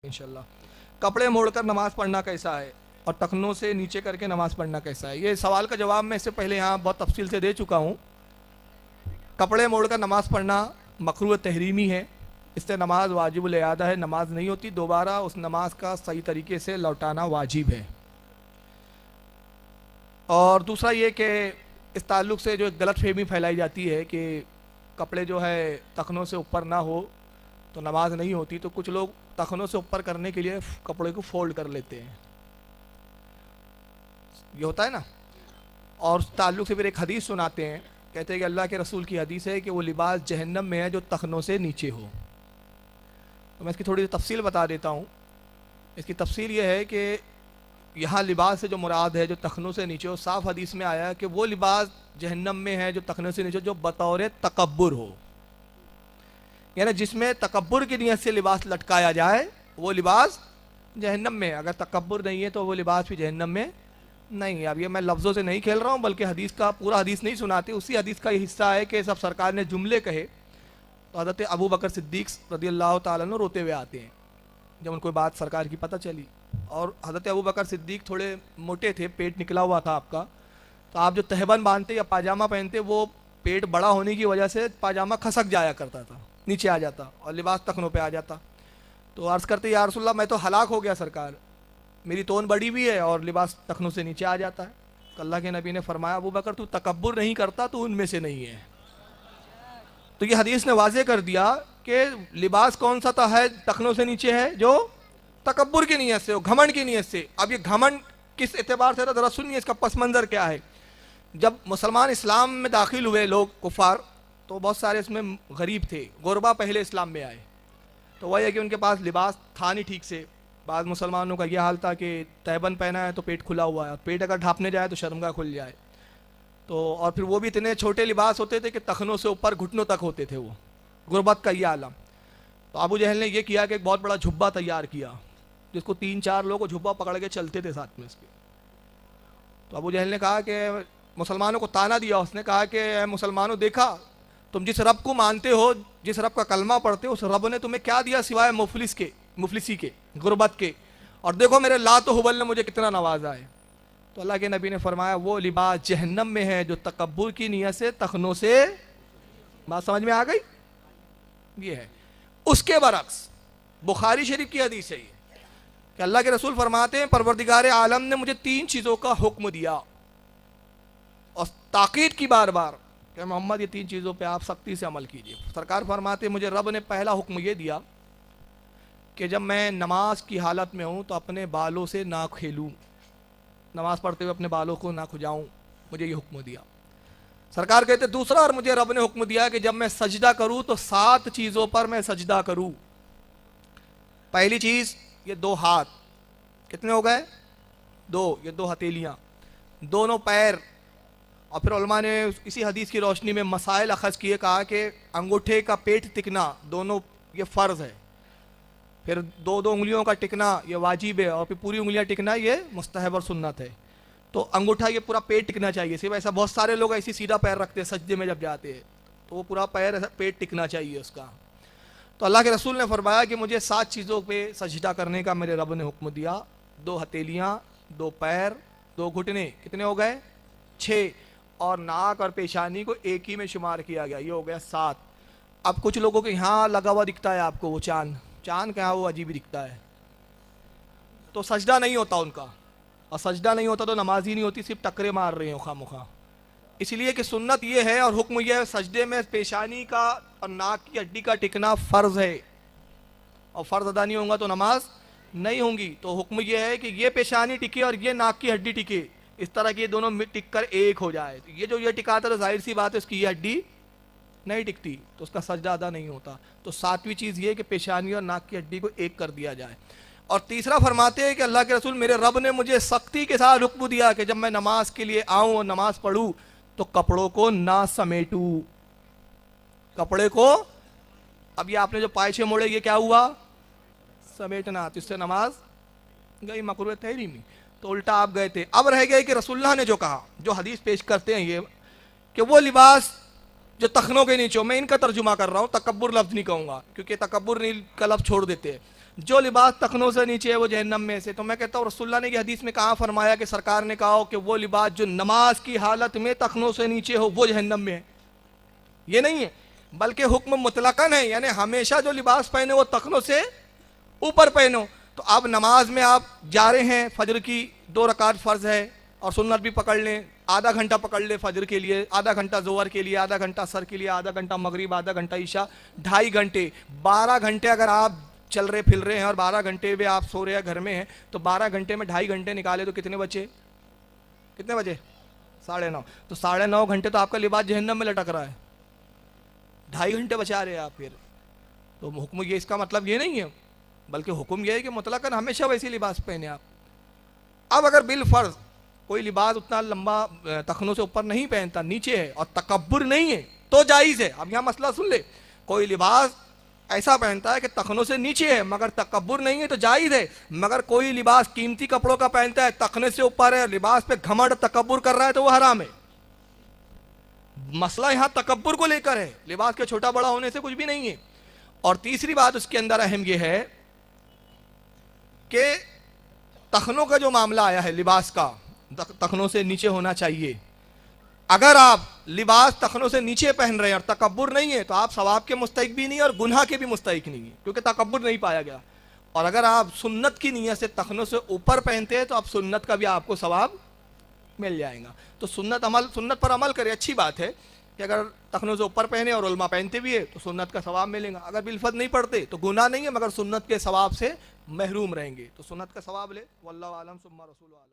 انشاءاللہ کپڑے موڑ کر نماز پڑھنا کیسا ہے اور ٹخنوں سے نیچے کر کے نماز پڑھنا کیسا ہے؟ یہ سوال کا جواب میں اس سے پہلے یہاں بہت تفصیل سے دے چکا ہوں۔ کپڑے موڑ کر نماز پڑھنا مکروہ تحریمی ہے، اس سے نماز واجب الاعادہ ہے، نماز نہیں ہوتی، دوبارہ اس نماز کا صحیح طریقے سے لوٹانا واجب ہے۔ اور دوسرا یہ کہ اس تعلق سے جو ایک غلط فہمی پھیلائی جاتی ہے کہ کپڑے جو ہے ٹخنوں سے اوپر نہ ہو تو نماز نہیں ہوتی، تو کچھ لوگ ٹخنوں سے اوپر کرنے کے لیے کپڑے کو فولڈ کر لیتے ہیں، یہ ہوتا ہے نا۔ اور اس تعلق سے پھر ایک حدیث سناتے ہیں، کہتے ہیں کہ اللہ کے رسول کی حدیث ہے کہ وہ لباس جہنم میں ہے جو ٹخنوں سے نیچے ہو۔ تو میں اس کی تھوڑی تفصیل بتا دیتا ہوں۔ اس کی تفصیل یہ ہے کہ یہاں لباس سے جو مراد ہے جو ٹخنوں سے نیچے ہو، صاف حدیث میں آیا ہے کہ وہ لباس جہنم میں ہے جو ٹخنوں سے نیچے ہو جو بطور تکبر ہو، یعنی جس میں تکبر کی نیت سے لباس لٹکایا جائے وہ لباس جہنم میں ہے۔ اگر تکبر نہیں ہے تو وہ لباس بھی جہنم میں نہیں ہے۔ اب یہ میں لفظوں سے نہیں کھیل رہا ہوں، بلکہ حدیث کا پورا حدیث نہیں سناتے، اسی حدیث کا یہ حصہ ہے کہ سب سرکار نے جملے کہے تو حضرت ابو بکر صدیق رضی اللہ تعالیٰ عنہ روتے ہوئے آتے ہیں جب ان کو بات سرکار کی پتہ چلی۔ اور حضرت ابو بکر صدیق تھوڑے موٹے تھے، پیٹ نکلا ہوا تھا آپ کا، تو آپ جو تہبند باندھتے یا پاجامہ پہنتے وہ پیٹ بڑا ہونے کی وجہ سے پاجامہ کھسک جایا کرتا تھا، نیچے آ جاتا اور لباس ٹخنوں پہ آ جاتا۔ تو عرض کرتے یا رسول اللہ میں تو ہلاک ہو گیا سرکار، میری تون بڑی بھی ہے اور لباس ٹخنوں سے نیچے آ جاتا ہے۔ تو اللہ کے نبی نے فرمایا ابو بکر تو تکبر نہیں کرتا تو ان میں سے نہیں ہے۔ تو یہ حدیث نے واضح کر دیا کہ لباس کون سا تھا ہے ٹخنوں سے نیچے ہے جو تکبر کی نیت سے ہو، گھمنڈ کی نیت سے۔ اب یہ گھمنڈ کس اعتبار سے تھا ذرا سنیے، اس کا پس منظر کیا ہے۔ جب مسلمان اسلام میں داخل ہوئے لوگ کفار، تو بہت سارے اس میں غریب تھے، غربا پہلے اسلام میں آئے، تو وہ یہ کہ ان کے پاس لباس تھا نہیں ٹھیک سے۔ بعض مسلمانوں کا یہ حال تھا کہ تہبند پہنا ہے تو پیٹ کھلا ہوا ہے، اور پیٹ اگر ڈھانپنے جائے تو شرمگاہ کھل جائے، تو اور پھر وہ بھی اتنے چھوٹے لباس ہوتے تھے کہ ٹخنوں سے اوپر گھٹنوں تک ہوتے تھے، وہ غربت کا یہ عالم۔ تو ابو جہل نے یہ کیا کہ ایک بہت بڑا جھبا تیار کیا جس کو 3-4 لوگ جھبا پکڑ کے چلتے تھے ساتھ میں اس کے۔ تو ابو جہل نے کہا کہ مسلمانوں کو تانا دیا، اس نے کہا کہ اے مسلمانوں دیکھا تم جس رب کو مانتے ہو، جس رب کا کلمہ پڑھتے ہو، اس رب نے تمہیں کیا دیا سوائے مفلسی کے، غربت کے، اور دیکھو میرے لات و حبل نے مجھے کتنا نوازا ہے۔ تو اللہ کے نبی نے فرمایا وہ لباس جہنم میں ہے جو تکبر کی نیت سے ٹخنوں سے، بات سمجھ میں آ گئی؟ یہ ہے۔ اس کے برعکس بخاری شریف کی حدیث ہے یہ کہ اللہ کے رسول فرماتے ہیں پروردگار عالم نے مجھے 3 چیزوں کا حکم دیا، اور تاکید کی بار بار کہ محمد یہ 3 چیزوں پہ آپ سختی سے عمل کیجئے۔ سرکار فرماتے ہیں مجھے رب نے پہلا حکم یہ دیا کہ جب میں نماز کی حالت میں ہوں تو اپنے بالوں سے نہ کھیلوں، نماز پڑھتے ہوئے اپنے بالوں کو نہ کھجاؤں، مجھے یہ حکم دیا۔ سرکار کہتے دوسرا، اور مجھے رب نے حکم دیا کہ جب میں سجدہ کروں تو 7 چیزوں پر میں سجدہ کروں۔ پہلی چیز یہ 2 ہاتھ، کتنے ہو گئے؟ 2، یہ 2 ہتھیلیاں، دونوں پیر۔ اور پھر علماء نے اسی حدیث کی روشنی میں مسائل اخذ کیے، کہا کہ انگوٹھے کا پیٹ ٹکنا دونوں یہ فرض ہے، پھر 2 انگلیوں کا ٹکنا یہ واجب ہے، اور پھر پوری انگلیاں ٹکنا یہ مستحب اور سنت ہے۔ تو انگوٹھا یہ پورا پیٹ ٹکنا چاہیے، صرف ایسا بہت سارے لوگ ایسی سیدھا پیر رکھتے ہیں سجدے میں جب جاتے ہیں، تو وہ پورا پیر ایسا پیٹ ٹکنا چاہیے اس کا۔ تو اللہ کے رسول نے فرمایا کہ مجھے 7 چیزوں پہ سجدہ کرنے کا میرے رب نے حکم دیا، 2 ہتھیلیاں، 2 پیر، 2 گھٹنے، کتنے ہو گئے؟ 6، اور ناک اور پیشانی کو ایک ہی میں شمار کیا گیا، یہ ہو گیا 7۔ اب کچھ لوگوں کے یہاں لگا ہوا دکھتا ہے آپ کو وہ چاند کیا وہ عجیب ہی دکھتا ہے، تو سجدہ نہیں ہوتا ان کا، اور سجدہ نہیں ہوتا تو نماز ہی نہیں ہوتی، صرف ٹکرے مار رہے ہیں خواہ مخواہ۔ اس لیے کہ سنت یہ ہے اور حکم یہ ہے، سجدے میں پیشانی کا اور ناک کی ہڈی کا ٹکنا فرض ہے، اور فرض ادا نہیں ہوگا تو نماز نہیں ہوں گی۔ تو حکم یہ ہے کہ یہ پیشانی ٹکے اور یہ ناک کی ہڈی ٹکے، اس طرح کہ یہ دونوں ٹک کر ایک ہو جائے۔ یہ جو یہ ٹکاتا ہے ظاہر سی بات ہے اس کی یہ ہڈی نہیں ٹکتی، تو اس کا سجدہ ادا نہیں ہوتا۔ تو 7ویں چیز یہ کہ پیشانی اور ناک کی ہڈی کو ایک کر دیا جائے۔ اور تیسرا فرماتے ہیں کہ اللہ کے رسول میرے رب نے مجھے سختی کے ساتھ حکم دیا کہ جب میں نماز کے لیے آؤں اور نماز پڑھوں تو کپڑوں کو نہ سمیٹوں، کپڑے کو، اب یہ آپ نے جو پائچے موڑے یہ کیا ہوا؟ سمیٹنا، تو اس سے نماز گئی مکروہ تحریمی، تو الٹا آپ گئے تھے۔ اب رہ گئے کہ رسول اللہ نے جو کہا، جو حدیث پیش کرتے ہیں یہ کہ وہ لباس جو ٹخنوں کے نیچے، میں ان کا ترجمہ کر رہا ہوں، تکبر لفظ نہیں کہوں گا کیونکہ تکبر کا لفظ چھوڑ دیتے ہیں۔ جو لباس تخنوں سے نیچے ہے وہ جہنم میں سے. تو میں کہتا ہوں رسول اللہ نے یہ حدیث میں کہاں فرمایا کہ سرکار نے کہا ہو کہ وہ لباس جو نماز کی حالت میں تخنوں سے نیچے ہو وہ جہنم میں ہے؟ یہ نہیں ہے، بلکہ حکم مطلقاً ہے، یعنی ہمیشہ جو لباس پہنے وہ تخنوں سے اوپر پہنو. تو اب نماز میں آپ جا رہے ہیں، فجر کی 2 رکعت فرض ہے اور سنت بھی پکڑ لیں، آدھا گھنٹہ پکڑ لیں فجر کے لیے، آدھا گھنٹہ ظہر کے لیے، آدھا گھنٹہ عصر کے لیے، آدھا گھنٹہ مغرب، آدھا گھنٹہ عشاء، 2.5 گھنٹے، 12 گھنٹے اگر آپ چل رہے پھر رہے ہیں اور 12 گھنٹے میں آپ سو رہے ہیں گھر میں ہیں، تو 12 گھنٹے میں 2.5 گھنٹے نکالے تو کتنے بچے؟ کتنے بجے؟ 9.5. تو 9.5 گھنٹے تو آپ کا لباس جہنم میں لٹک رہا ہے، 2.5 گھنٹے بچا رہے ہیں آپ پھر. تو حکم یہ، اس کا مطلب یہ نہیں ہے، بلکہ حکم یہ ہے کہ مطلقاً ہمیشہ ویسی لباس پہنے آپ. اب اگر بالفرض کوئی لباس اتنا لمبا تخنوں سے اوپر نہیں پہنتا، نیچے ہے اور تکبر نہیں ہے تو جائز ہے. اب یہاں مسئلہ سن لے، کوئی لباس ایسا پہنتا ہے کہ تخنوں سے نیچے ہے مگر تکبر نہیں ہے تو جائز ہے. مگر کوئی لباس قیمتی کپڑوں کا پہنتا ہے، تخنے سے اوپر ہے، لباس پہ گھمنڈ تکبر کر رہا ہے تو وہ حرام ہے. مسئلہ یہاں تکبر کو لے کر ہے، لباس کے چھوٹا بڑا ہونے سے کچھ بھی نہیں ہے. اور تیسری بات اس کے اندر اہم یہ ہے کہ تخنوں کا جو معاملہ آیا ہے، لباس کا تخنوں سے نیچے ہونا چاہیے. اگر آپ لباس تخنوں سے نیچے پہن رہے ہیں اور تکبر نہیں ہے تو آپ ثواب کے مستحق بھی نہیں اور گناہ کے بھی مستحق نہیں ہیں، کیونکہ تکبر نہیں پایا گیا. اور اگر آپ سنت کی نیت سے تخنوں سے اوپر پہنتے ہیں تو آپ سنت کا بھی آپ کو ثواب مل جائے گا. تو سنت پر عمل کرے. اچھی بات ہے کہ اگر تخنوں سے اوپر پہنے اور علماء پہنتے بھی ہے تو سنت کا ثواب ملے گا. اگر بالفرض نہیں پڑھتے تو گناہ نہیں ہے مگر سنت کے ثواب سے محروم رہیں گے. تو سنت کا ثواب لے. واللہ عالم ثم رسول عالم.